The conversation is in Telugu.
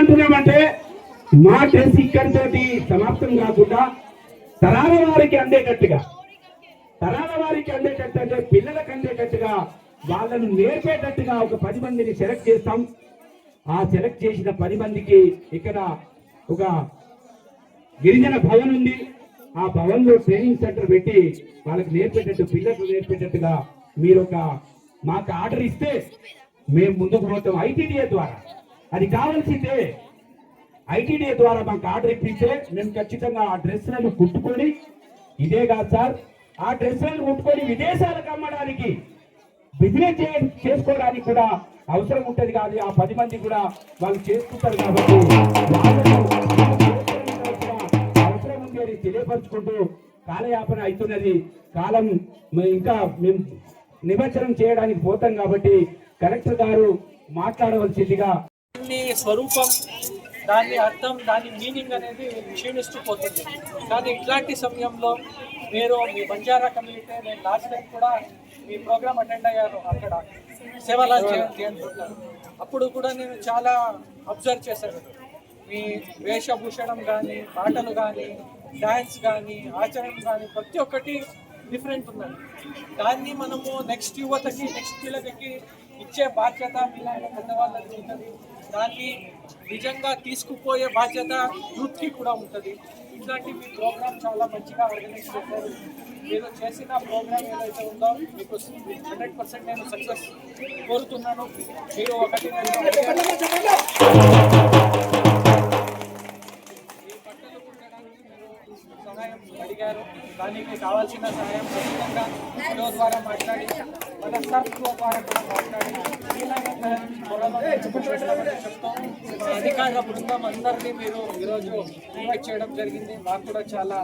అంటున్నామంటే మా టెస్ట్ ఇక్కడితోటి సమాప్తం కాకుండా తరాల వారికి అందేటట్టుగా అంటే పిల్లలకు అందేటట్టుగా వాళ్ళను నేర్పేటట్టుగా ఒక 10 మందిని సెలెక్ట్ చేస్తాం. ఆ సెలెక్ట్ చేసిన 10 మందికి ఇక్కడ ఒక గిరిజన భవన్ ఉంది. ఆ భవన్ లో ట్రైనింగ్ సెంటర్ పెట్టి వాళ్ళకి నేర్పేటట్టు పిల్లలకు నేర్పేటట్టుగా మీరు ఒక మాకు ఆర్డర్ ఇస్తే మేము ముందుకు పోతాం. ఐటీడీఏ ద్వారా అది కావాల్సిందే. ఐటీడీఏ ద్వారా మాకు ఆర్డర్ ఇప్పిస్తే మేము ఖచ్చితంగా ఆ డ్రెస్లను కుట్టుకొని, ఇదే కాదు సార్, ఆ డ్రెస్లను కుట్టుకొని విదేశాలకు అమ్మడానికి బిజినెస్ చేసుకోవడానికి కూడా అవసరం ఉంటది. కాదు ఆ 10 మంది కూడా వాళ్ళు చేసుకుంటారు. కాబట్టి అవసరం ఉంది అని తెలియపరుచుకుంటూ కాలయాపన అవుతున్నది. కాలం ఇంకా మేము నిమజ్జనం చేయడానికి పోతాం. కాబట్టి కలెక్టర్ గారు మాట్లాడవలసిందిగా. స్వరూపం, దాని అర్థం, దాని మీనింగ్ అనేది క్షీణిస్తూ పోతుంది. కానీ ఇట్లాంటి సమయంలో మీరు మీ బంజారా కమ్యూనిటీ, నేను లాస్ట్ టైం కూడా మీ ప్రోగ్రామ్ అటెండ్ అయ్యాను అక్కడ సేవలాల్ జయంతి అనుకుంటాను. అప్పుడు కూడా నేను చాలా అబ్జర్వ్ చేశాను. మీ వేషభూషణం కానీ, పాటలు కానీ, డ్యాన్స్ కానీ, ఆచరణ కానీ ప్రతి ఒక్కటి డిఫరెంట్ ఉన్నది. దాన్ని మనము నెక్స్ట్ యువతకి, నెక్స్ట్ పిల్లలకి ఇచ్చే బాధ్యత మీలాంటి పెద్దవాళ్ళకి ఉంటుంది. దాన్ని నిజంగా తీసుకుపోయే బాధ్యత యూత్కి కూడా ఉంటుంది. ఇట్లాంటి మీ ప్రోగ్రామ్ చాలా మంచిగా ఆర్గనైజ్ చేశారు. మీరు చేసిన ప్రోగ్రామ్ ఏదైతే ఉందో మీకు 100% నేను సక్సెస్ కోరుతున్నాను. మీరు ఒకటి ఈ బట్టలు కుట్టడానికి మీరు సహాయం అడిగారు. దానికి కావాల్సిన సహాయం ఖచ్చితంగా వీడియో ద్వారా మాట్లాడి, మన సర్క్లో ద్వారా కూడా మాట్లాడి చెప్తాం. అధికార బృందం అందరినీ మీరు ఈరోజు ఇన్వైట్ చేయడం జరిగింది. మాకు కూడా చాలా